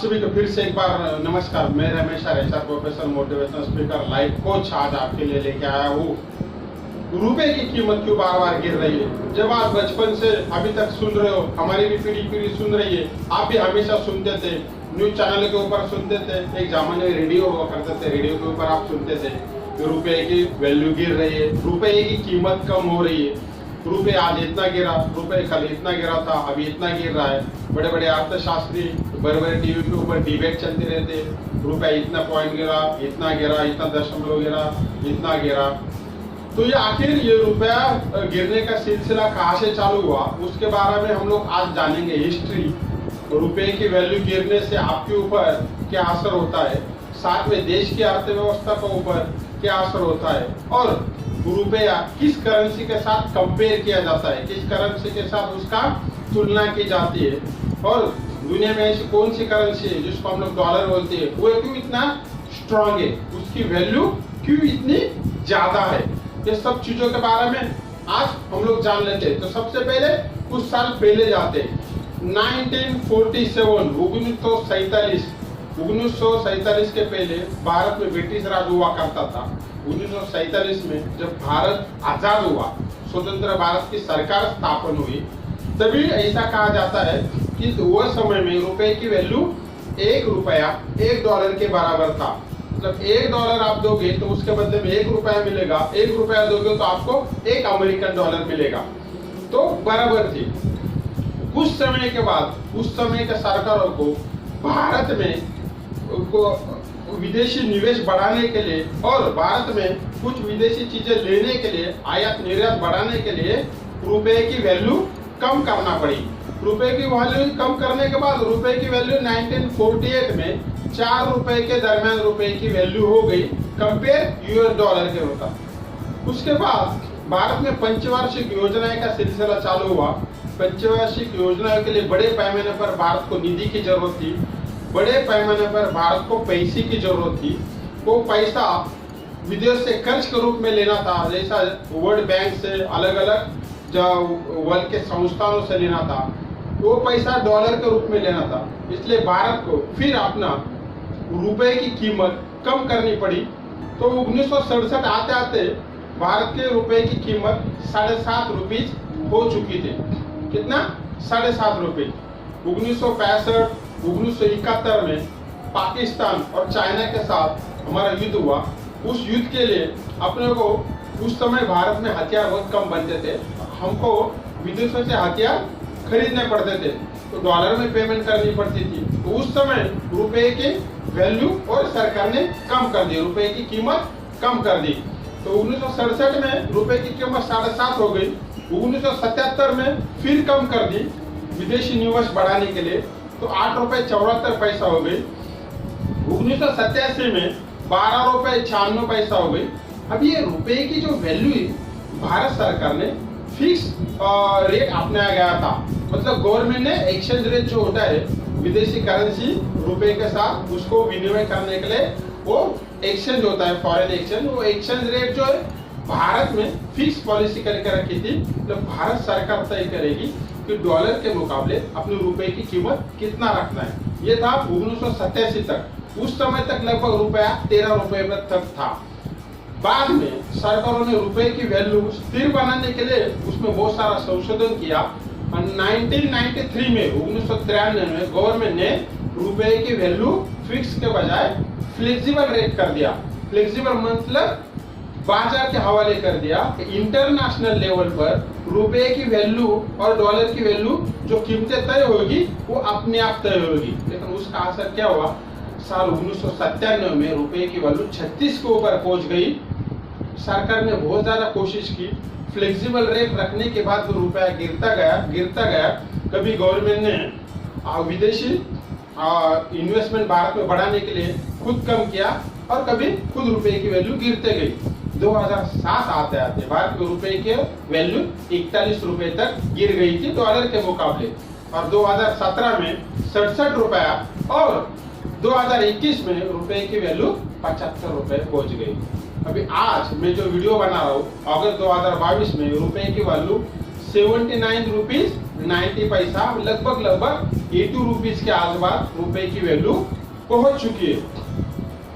सभी को फिर से एक बार नमस्कार। मैं Ramesh R professor motivational speaker life coach आज आपके लिए लेके आया हूँ। रुपए की कीमत क्यों बार बार गिर रही है? जब आप बचपन से अभी तक सुन रहे हो, हमारी भी पीढ़ी सुन रही है, आप भी हमेशा सुनते थे, न्यूज चैनल के ऊपर सुनते थे, एक जमाने में रेडियो हुआ करते थे, रेडियो के ऊपर आप सुनते थे कि रुपए की वैल्यू गिर रही है, रुपए की कीमत कम हो रही है, रुपए आज इतना गिरा, रुपए कल इतना गिरा था, अभी इतना गिर रहा है। बड़े बड़े अर्थशास्त्री बड़े बड़े टीवी के ऊपर डिबेट चलते रहते, रुपए इतना पॉइंट गिरा, इतना दशमलव गिरा, इतना गिरा। तो ये आखिर ये रुपया गिरने का सिलसिला कहाँ से चालू हुआ, उसके बारे में हम लोग आज जानेंगे। हिस्ट्री, रुपए की वैल्यू गिरने से आपके ऊपर क्या असर होता है, साथ में देश की अर्थव्यवस्था के ऊपर क्या असर होता है, और रुपया किस करेंसी के साथ कंपेयर किया जाता है, किस करेंसी के साथ उसका तुलना की जाती है, और दुनिया में ऐसी कौन सी करेंसी है जिसको हम लोग डॉलर बोलते हैं, वो क्यों इतना स्ट्रांग है, उसकी वैल्यू क्यों इतनी ज्यादा है। ये सब चीजों के बारे में आज हम लोग जान लेते हैं। तो सबसे पहले कुछ साल पहले जाते हैं। 1947 1947 के पहले भारत में ब्रिटिश राज हुआ करता था। 1947 में जब भारत आजाद हुआ, स्वतंत्र भारत की सरकार स्थापन हुई, तभी ऐसा कहा जाता है कि वो समय में रुपए की वैल्यू $1 के बराबर था। मतलब $1 आप दोगे तो उसके बदले में ₹1 मिलेगा, ₹1 दोगे तो आपको $1 मिलेगा, तो बराबर थी। कुछ समय के बाद उस समय के सरकारों को भारत में विदेशी निवेश बढ़ाने के लिए और भारत में कुछ विदेशी चीजें लेने के लिए, आयात निर्यात बढ़ाने के लिए रुपए की वैल्यू कम करना पड़ी। रुपए की वैल्यू कम करने के बाद रुपए की वैल्यू 1948 में ₹4 के दरमियान रुपए की वैल्यू हो गई, कंपेयर $1 के होता। उसके बाद भारत में पंचवार्षिक योजनाएं का सिलसिला चालू हुआ। पंचवार्षिक योजनाओं के लिए बड़े पैमाने पर भारत को निधि की जरूरत थी, बड़े पैमाने पर भारत को पैसे की जरूरत थी। वो पैसा विदेश से कर्ज के रूप में लेना था, जैसा वर्ल्ड बैंक से, अलग अलग जो वर्ल्ड के संस्थानों से लेना था, वो पैसा डॉलर के रूप में लेना था। इसलिए भारत को फिर अपना रुपए की कीमत कम करनी पड़ी। तो 1967 आते आते भारत के रुपए की कीमत ₹7.5 हो चुकी थी। कितना? ₹7.5। 1965 1971 में पाकिस्तान और चाइना के साथ हमारा युद्ध हुआ। उस युद्ध के लिए अपने को उस समय भारत में हथियार बहुत कम बनते थे, हमको विदेशों से हथियार खरीदने पड़ते थे, तो डॉलर में पेमेंट करनी पड़ती थी। तो उस समय रुपए की वैल्यू और सरकार ने कम कर दी, रुपए की कीमत कम कर दी। तो 1967 में रुपए की कीमत 7.5 हो गई। 1977 में फिर कम कर दी विदेशी निवेश बढ़ाने के लिए, तो ₹8.74 हो गई। 1987 में ₹12.96 हो गई। अब ये रुपए की जो वैल्यू है, भारत सरकार ने फिक्स रेट अपनाया गया था। मतलब गवर्नमेंट ने एक्सचेंज रेट जो होता है विदेशी करेंसी रुपए के साथ, उसको विनिमय करने के लिए वो एक्सचेंज होता है, फॉरेन एक्सचेंज, वो एक्सचेंज रेट जो है भारत में फिक्स पॉलिसी करके रखी थी। तो भारत सरकार तय करेगी कि डॉलर के मुकाबले अपने रुपए की कीमत कितना रखना है। ये था 1987 तक। उस समय तक लगभग रुपया ₹13 तक था। बाद में सरकारों ने रुपए की वैल्यू स्थिर बनाने के लिए उसमें बहुत सारा संशोधन किया। 1993 में 1993 में गवर्नमेंट ने रुपए की वैल्यू फिक्स के बजाय फ्लेक्सिबल रेट कर दिया। फ्लेक्सिबल मतलब बाजार के हवाले कर दिया कि इंटरनेशनल लेवल पर रुपए की वैल्यू और डॉलर की वैल्यू जो कीमतें तय होगी वो अपने आप तय होगी। लेकिन उसका असर क्या हुआ? साल 1997 में रुपए की वैल्यू 36 के ऊपर पहुंच गई। सरकार ने बहुत ज्यादा कोशिश की, फ्लेक्सिबल रेट रखने के बाद तो रुपया गिरता गया। कभी गवर्नमेंट ने विदेशी इन्वेस्टमेंट भारत में बढ़ाने के लिए खुद कम किया और कभी खुद रुपए की वैल्यू गिरते गई। 2007 आते आते भारत में रुपए की वैल्यू ₹41 तक गिर गई थी डॉलर के मुकाबले, और 2017 में ₹67 और 2021 में रुपए की वैल्यू ₹75 पहुंच गई। अभी आज मैं जो वीडियो बना रहा हूँ, अगस्त 2022 में रुपए की वैल्यू ₹79.90, लगभग 82 रुपीज के आसपास रुपए की वैल्यू पहुंच चुकी है।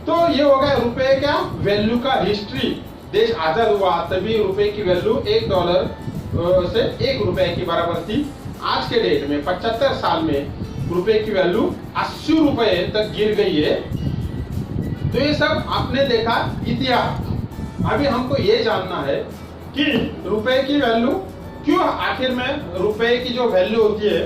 तो ये हो गया रुपए का वैल्यू का हिस्ट्री। देश आजाद हुआ तभी रुपए की वैल्यू $1 से ₹1 के बराबर थी। आज के डेट में 75 साल में रुपए की वैल्यू ₹80 तक गिर गई है। तो ये सब आपने देखा इतिहास। अभी हमको ये जानना है कि रुपए की वैल्यू क्यों, आखिर में रुपए की जो वैल्यू होती है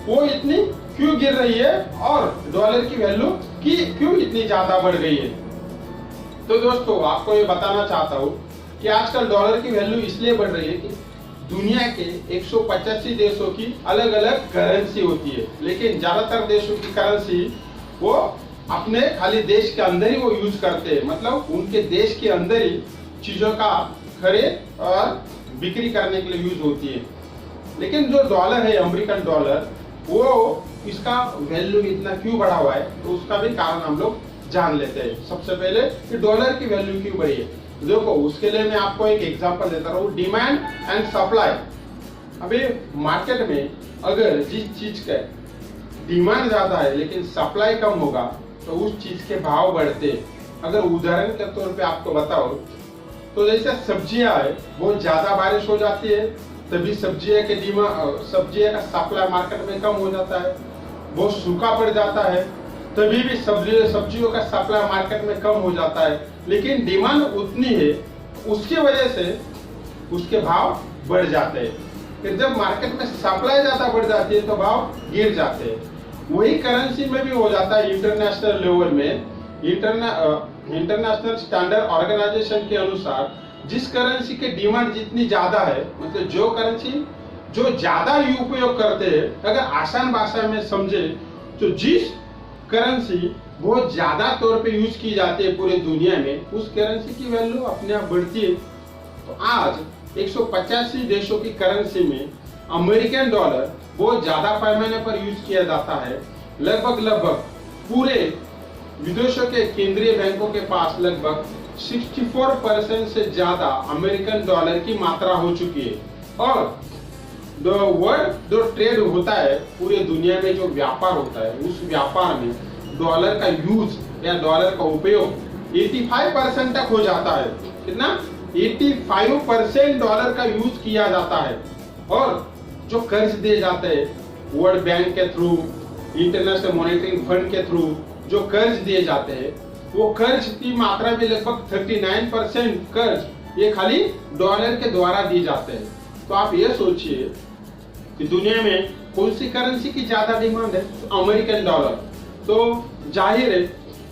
वो इतनी क्यों गिर रही है और डॉलर की वैल्यू की क्यों इतनी ज्यादा बढ़ गई है। तो दोस्तों आपको ये बताना चाहता हूँ कि आजकल डॉलर की वैल्यू इसलिए बढ़ रही है कि दुनिया के 185 देशों की अलग अलग करेंसी होती है, लेकिन ज्यादातर देशों की करेंसी वो अपने खाली देश के अंदर ही वो यूज करते हैं, मतलब उनके देश के अंदर ही चीजों का खरीद और बिक्री करने के लिए यूज होती है। लेकिन जो डॉलर है, अमेरिकन डॉलर, वो इसका वैल्यू इतना क्यों बढ़ा हुआ है, तो उसका भी कारण हम लोग जान लेते हैं। सबसे पहले कि डॉलर की वैल्यू क्यों बढ़ी है, देखो उसके लिए मैं आपको एक एग्जांपल देता हूँ, डिमांड एंड सप्लाई। अभी मार्केट में अगर जिस चीज का डिमांड ज्यादा है लेकिन सप्लाई कम होगा तो उस चीज के भाव बढ़ते हैं। अगर उदाहरण के तौर पे आपको बताओ तो जैसे सब्जियां है, बहुत ज्यादा बारिश हो जाती है तभी सब्जियां का सप्लाई मार्केट में कम हो जाता है। बहुत सूखा पड़ जाता है तभी भी सब्जियों का सप्लाई मार्केट में कम हो जाता है, लेकिन डिमांड उतनी है, उसकी वजह से उसके भाव बढ़ जाते हैं। फिर जब मार्केट में सप्लाई ज्यादा बढ़ जाती है तो भाव गिर जाते हैं। वही करेंसी में भी हो जाता है। इंटरनेशनल लेवल में इंटरनेशनल स्टैंडर्ड ऑर्गेनाइजेशन के अनुसार जिस करेंसी के डिमांड जितनी ज्यादा है, मतलब जो करेंसी जो ज्यादा उपयोग करते हैं, अगर आसान भाषा में समझे तो जिस करेंसी बहुत ज्यादा तौर पे यूज की जाती है पूरे दुनिया में, उस करेंसी की वैल्यू अपने आप बढ़ती है। तो आज 185 देशों की करेंसी में अमेरिकन डॉलर बहुत ज्यादा पैमाने पर यूज किया जाता है। लगभग पूरे विदेशों के केंद्रीय बैंकों के पास लगभग 64% से ज्यादा अमेरिकन डॉलर की मात्रा हो चुकी है। और जो ट्रेड होता है पूरे दुनिया में, जो व्यापार होता है, उस व्यापार में डॉलर का यूज या डॉलर का उपयोग 85% तक हो जाता है। कितना? 85% डॉलर का यूज किया जाता है। और जो कर्ज दिए जाते हैं वर्ल्ड बैंक के थ्रू, इंटरनेशनल मॉनेटरी फंड के थ्रू जो कर्ज दिए जाते हैं, वो कर्ज की मात्रा भी लगभग 39% कर्ज ये खाली डॉलर के द्वारा दिए जाते हैं। तो आप ये सोचिए कि दुनिया में कौन सी करेंसी की ज्यादा डिमांड है, तो अमेरिकन डॉलर। तो जाहिर है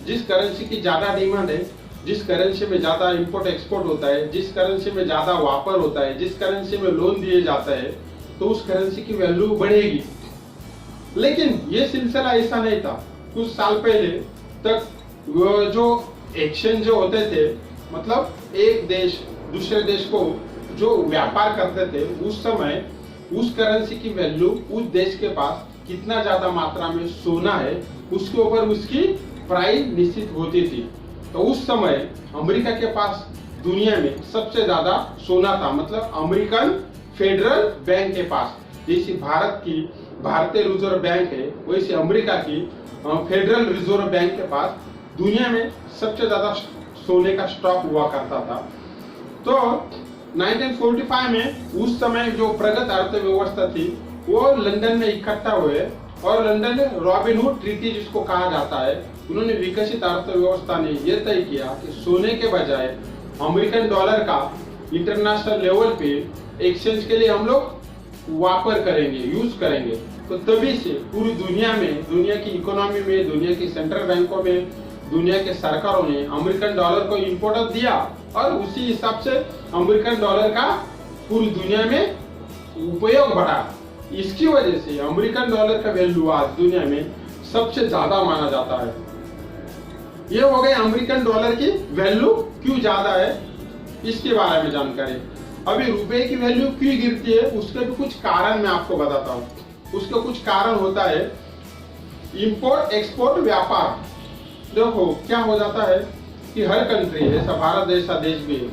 जिस करेंसी की ज्यादा डिमांड है, जिस करेंसी में ज्यादा इंपोर्ट एक्सपोर्ट होता है, जिस करेंसी में ज्यादा वापर होता है, जिस करेंसी में लोन दिए जाता है, तो उस करेंसी की वैल्यू बढ़ेगी। लेकिन ये सिलसिला ऐसा नहीं था। कुछ साल पहले तक जो एक्सचेंज जो होते थे, मतलब एक देश दूसरे देश को जो व्यापार करते थे, उस समय उस करेंसी की वैल्यू उस देश के पास कितना ज्यादा मात्रा में सोना है उसके ऊपर उसकी प्राइस निश्चित होती थी। तो उस समय अमेरिका के पास दुनिया में सबसे ज्यादा सोना था, मतलब अमेरिकन फेडरल बैंक के पास। जैसी भारत की भारतीय रिजर्व बैंक है, वैसे अमेरिका की फेडरल रिजर्व बैंक के पास दुनिया में सबसे ज्यादा सोने का स्टॉक हुआ करता था। तो 1945 में उस समय जो प्रगत अर्थव्यवस्था थी वो लंदन में इकट्ठा हुए और लंदन में रॉबिनहुड ट्रीटी जिसको कहा जाता है, उन्होंने विकसित अर्थव्यवस्था ने यह तय किया कि सोने के बजाय अमेरिकन डॉलर का इंटरनेशनल लेवल पे एक्सचेंज के लिए हम लोग वापर करेंगे, यूज करेंगे। तो तभी से पूरी दुनिया में, दुनिया की इकोनॉमी में, दुनिया की सेंट्रल बैंकों में, दुनिया के सरकारों ने अमेरिकन डॉलर को इम्पोर्टेंस दिया और उसी हिसाब से अमेरिकन डॉलर का पूरी दुनिया में उपयोग बढ़ा। इसकी वजह से अमेरिकन डॉलर का वैल्यू आज दुनिया में सबसे ज्यादा माना जाता है। ये हो गए अमेरिकन डॉलर की वैल्यू क्यों ज्यादा है इसके बारे में जानकारी। अभी रुपए की वैल्यू क्यों गिरती है उसके भी कुछ कारण मैं आपको बताता हूँ। उसका कुछ कारण होता है इंपोर्ट एक्सपोर्ट व्यापार। देखो क्या हो जाता है कि हर कंट्री, जैसा भारत जैसा देश भी है,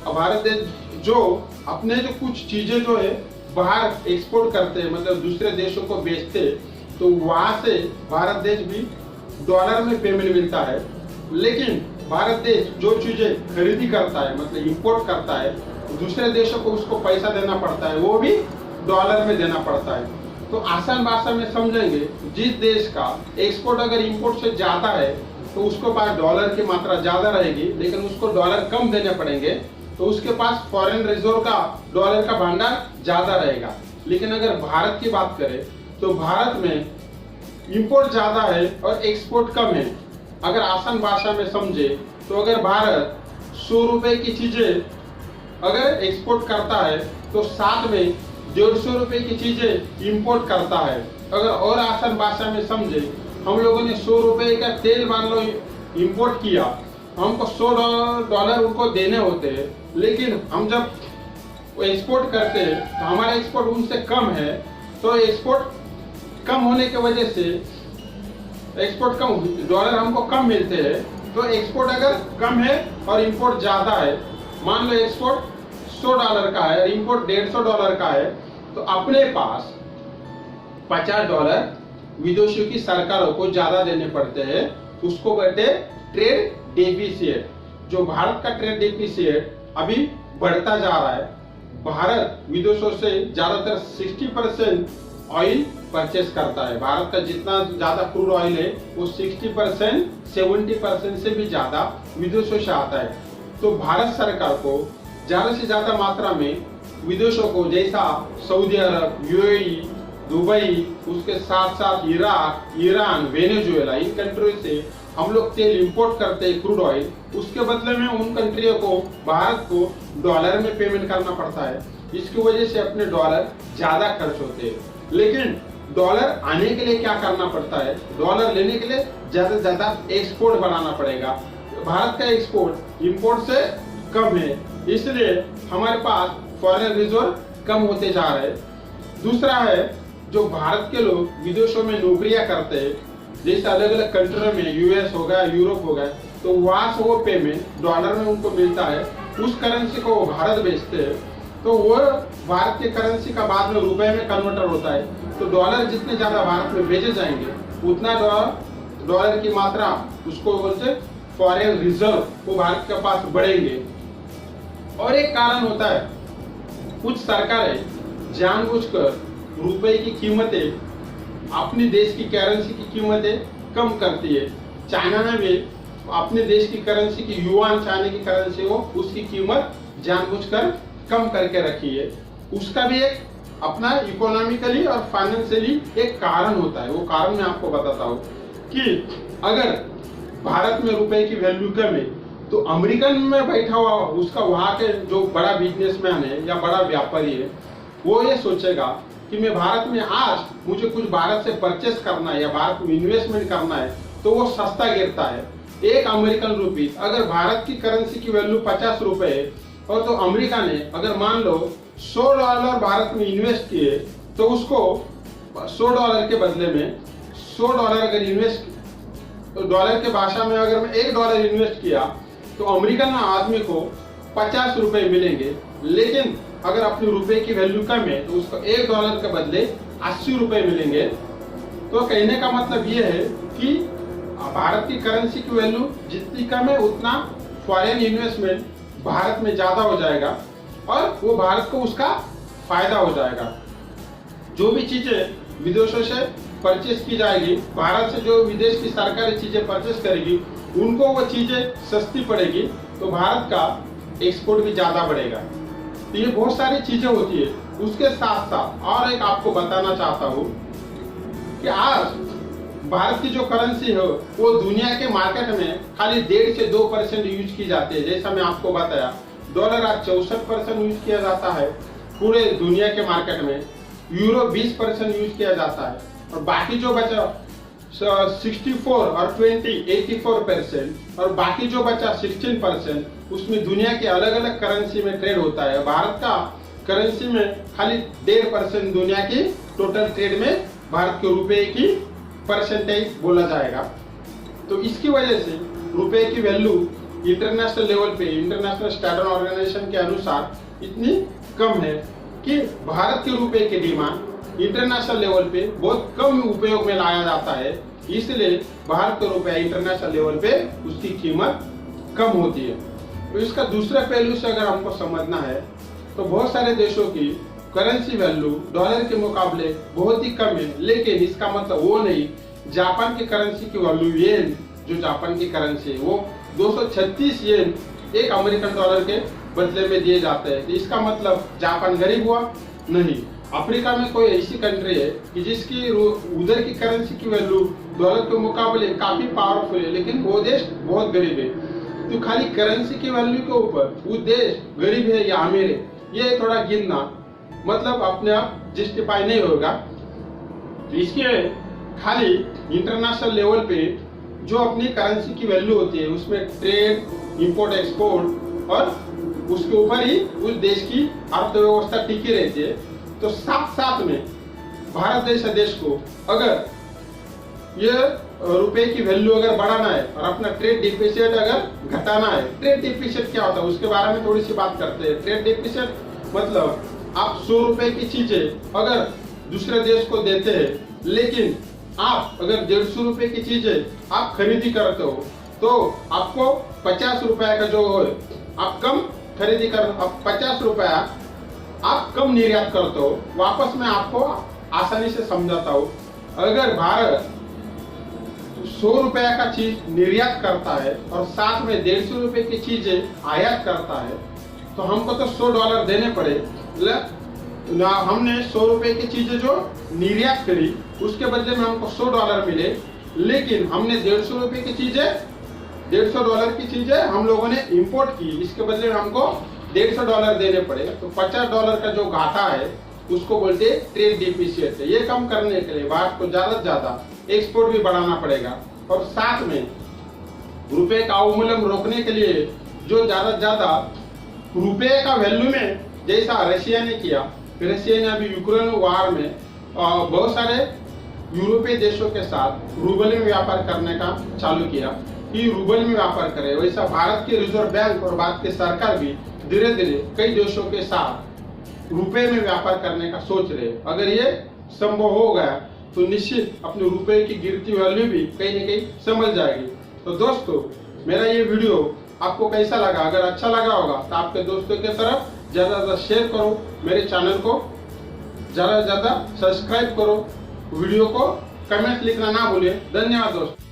भारत देश जो अपने जो कुछ चीजें जो है बाहर एक्सपोर्ट करते, मतलब दूसरे देशों को बेचते, तो वहां से भारत देश भी डॉलर में पेमेंट मिलता है। लेकिन भारत देश जो चीजें खरीदी करता है, मतलब इंपोर्ट करता है, दूसरे देशों को उसको पैसा देना पड़ता है, वो भी डॉलर में देना पड़ता है। तो आसान भाषा में समझेंगे, जिस देश का एक्सपोर्ट अगर इंपोर्ट से ज्यादा है तो उसके पास डॉलर की मात्रा ज्यादा रहेगी, लेकिन उसको डॉलर कम देने पड़ेंगे, तो उसके पास फॉरेन रिजर्व का डॉलर का भंडार ज्यादा रहेगा। लेकिन अगर भारत की बात करें तो भारत में इंपोर्ट ज्यादा है और एक्सपोर्ट कम है। अगर आसान भाषा में समझे तो अगर भारत 100 रुपए की चीजें अगर एक्सपोर्ट करता है तो साथ में 150 रुपए की चीजें इंपोर्ट करता है। अगर और आसान भाषा में समझे, हम लोगों ने 100 रुपए का तेल मान लो इंपोर्ट किया, हमको $100 उनको देने होते हैं, लेकिन हम जब एक्सपोर्ट करते हैं तो हमारा एक्सपोर्ट उनसे कम है, तो एक्सपोर्ट कम होने की वजह से एक्सपोर्ट कम, डॉलर हमको कम मिलते हैं। तो एक्सपोर्ट अगर कम है और इंपोर्ट ज्यादा है, मान लो एक्सपोर्ट $100 का है और इंपोर्ट $150 का है, तो अपने पास $50 विदेशियों की सरकारों को ज्यादा देने पड़ते हैं। उसको कहते हैं ट्रेड डेफिसिट। जो भारत का ट्रेड डेफिसिट अभी बढ़ता जा रहा है। भारत विदेशों से ज्यादातर 60% ऑयल परचेस करता है। भारत का जितना ज्यादा क्रूड ऑयल है वो 60%, 70% से भी ज्यादा विदेशों से आता है। तो भारत सरकार को ज्यादा से ज्यादा मात्रा में विदेशों को, जैसा सऊदी अरब, यूएई, दुबई, उसके साथ साथ Iraq, Iran, Venezuela, in country से हम लोग तेल इंपोर्ट करते हैं, क्रूड ऑयल। उसके बदले में उन कंट्रियों को, भारत को डॉलर में पेमेंट करना पड़ता है। इसकी वजह से अपने डॉलर ज्यादा खर्च होते हैं। लेकिन डॉलर आने के लिए क्या करना पड़ता है? डॉलर लेने के लिए ज्यादा से ज्यादा एक्सपोर्ट बढ़ाना पड़ेगा। भारत का एक्सपोर्ट इंपोर्ट से कम है, इसलिए हमारे पास फॉरेन रिजर्व कम होते जा रहे हैं। दूसरा है, जो भारत के लोग विदेशों में नौकरियां करते हैं, जैसे अलग अलग कंट्रियों में, यूएस हो गया, यूरोप हो गया, तो वहां से वो पेमेंट डॉलर में उनको मिलता है। उस करेंसी को वो भारत बेचते हैं, तो वो भारत के करेंसी का बाद में रुपए में कन्वर्टर होता है। तो डॉलर जितने ज्यादा भारत में भेजे जाएंगे, उतना डॉलर की मात्रा, उसको बोलते फॉरेन रिजर्व, वो भारत के पास बढ़ेंगे। और एक कारण होता है, कुछ सरकारें जानबूझकर रुपए की कीमतें, अपने देश की करेंसी की कीमतें कम करती है। चाइना ने भी अपने देश की करेंसी की, युआन चाइना की करेंसी हो, उसकी कीमत जानबूझकर कम करके रखी है। उसका भी एक अपना इकोनॉमिकली और फाइनेंशियली एक कारण होता है। वो कारण मैं आपको बताता हूँ कि अगर भारत में रुपए की वैल्यू कम है, तो अमेरिकन में बैठा हुआ उसका वहां के जो बड़ा बिजनेसमैन है या बड़ा व्यापारी है, वो ये सोचेगा कि मैं भारत में आज मुझे कुछ भारत से परचेस करना है या भारत में इन्वेस्टमेंट करना है, तो वो सस्ता गिरता है। एक अमेरिकन रुपी, अगर भारत की करेंसी की वैल्यू 50 रुपए है, और तो अमेरिका ने अगर मान लो $100 भारत में इन्वेस्ट किए, तो उसको $100 के बदले में $100 अगर इन्वेस्ट, तो डॉलर के भाषा में अगर मैं $1 इन्वेस्ट किया, तो अमेरिकन आदमी को 50 रुपए मिलेंगे। लेकिन अगर अपनी रुपए की वैल्यू कम है, तो उसको $1 के बदले 80 रुपए मिलेंगे। तो कहने का मतलब ये है कि भारत की करेंसी की वैल्यू जितनी कम है, उतना फॉरेन इन्वेस्टमेंट भारत में ज्यादा हो जाएगा और वो भारत को उसका फायदा हो जाएगा। जो भी चीजें विदेशों से परचेस की जाएगी, भारत से जो विदेश की सरकारी चीजें परचेस करेगी, उनको वो चीजें सस्ती पड़ेगी, तो भारत का एक्सपोर्ट भी ज्यादा बढ़ेगा। तो ये बहुत सारी चीजें होती है। उसके साथ साथ और एक आपको बताना चाहता हूँ कि आज भारत की जो करेंसी है वो दुनिया के मार्केट में खाली 1.5 से 2% यूज की जाती है। जैसा मैं आपको बताया, डॉलर आज 64% यूज किया जाता है पूरे दुनिया के मार्केट में, यूरो 20% यूज किया जाता है, और बाकी जो बचा 64 और 20 84%, और बाकी जो बचा 16%, उसमें दुनिया के अलग अलग करेंसी में ट्रेड होता है। भारत का करेंसी में खाली 1.5% दुनिया की टोटल ट्रेड में भारत के रुपए की परसेंटेज बोला जाएगा। तो इसकी वजह से रुपए की वैल्यू इंटरनेशनल लेवल पे, इंटरनेशनल स्टैंडर्ड ऑर्गेनाइजेशन के अनुसार इतनी कम है कि भारत के रुपए की डिमांड इंटरनेशनल लेवल पे बहुत कम उपयोग में लाया जाता है, इसलिए भारत का रुपया इंटरनेशनल लेवल पे उसकी कीमत कम होती है। तो इसका दूसरा पहलू से अगर हमको समझना है तो बहुत सारे देशों की करेंसी वैल्यू डॉलर के मुकाबले बहुत ही कम है, लेकिन इसका मतलब वो नहीं। जापान की करेंसी की वैल्यू येन, जो जापान की करेंसी है, वो 236 येन एक अमेरिकन डॉलर के बदले में दिए जाते हैं। तो इसका मतलब जापान गरीब हुआ? नहीं। अफ्रीका में कोई ऐसी कंट्री है कि जिसकी उधर की करेंसी की वैल्यू डॉलर के मुकाबले काफी पावरफुल है, लेकिन वो देश बहुत गरीब है। तो खाली करेंसी की वैल्यू के ऊपर वो देश गरीब है या अमीर है, ये थोड़ा गिनना मतलब अपने आप जस्टिफाई नहीं होगा। इसके खाली इंटरनेशनल लेवल पे जो अपनी करेंसी की वैल्यू होती है उसमें ट्रेड, इंपोर्ट एक्सपोर्ट और उसके ऊपर ही उस देश की अर्थव्यवस्था टिकी रहती है। तो साथ साथ में भारत जैसे देश को अगर ये रुपए की वैल्यू अगर बढ़ाना है और अपना ट्रेड डिफिसिट अगर घटाना है, ट्रेड डिफिसिट क्या होता है उसके बारे में थोड़ी सी बात करते हैं। ट्रेड डिफिसिट मतलब आप 100 रुपए की चीजें अगर दूसरे देश को देते हैं, लेकिन आप अगर 150 रुपए की चीजें आप खरीदी करते हो तो आपको 50 रुपए का जो है आप कम खरीदी कर, आप 50 रुपया आप कम निर्यात करते हो। वापस मैं आपको आसानी से समझाता हूँ। अगर भारत 100 रुपया का चीज निर्यात करता है और साथ में 150 रुपए की चीजें आयात करता है, तो हमको तो $100 देने पड़े। हमने 100 रुपए की चीजें जो निर्यात करी उसके बदले में हमको $100 मिले, लेकिन हमने 150 रुपए की चीजें, $150 की चीजें हम लोगों ने इंपोर्ट की, इसके बदले में हमको $150 देने पड़े। तो $50 का जो घाटा है उसको बोलते हैं ट्रेड डिफिसिट। ये कम करने के लिए भारत को ज्यादा से ज्यादा एक्सपोर्ट भी बढ़ाना पड़ेगा और साथ में रुपए का अवमूल्यन रोकने के लिए जो ज्यादा से ज्यादा रुपए का वैल्यू में, जैसा रशिया ने किया, रशिया ने अभी यूक्रेन वार में बहुत सारे यूरोपीय देशों के साथ रूबल में व्यापार करने का चालू किया कि रूबल में व्यापार करे। वैसा भारत के रिजर्व बैंक और भारत की सरकार भी धीरे धीरे कई देशों के साथ रुपए में व्यापार करने का सोच रहे। अगर ये संभव हो गया तो निश्चित अपने रुपए की गिरती वैल्यू भी कहीं न कहीं समझ जाएगी। तो दोस्तों, मेरा ये वीडियो आपको कैसा लगा? अगर अच्छा लगा होगा तो आपके दोस्तों के तरफ ज्यादा से ज्यादा शेयर करो, मेरे चैनल को ज्यादा से ज्यादा सब्सक्राइब करो, वीडियो को कमेंट लिखना ना भूलिए। धन्यवाद दोस्तों।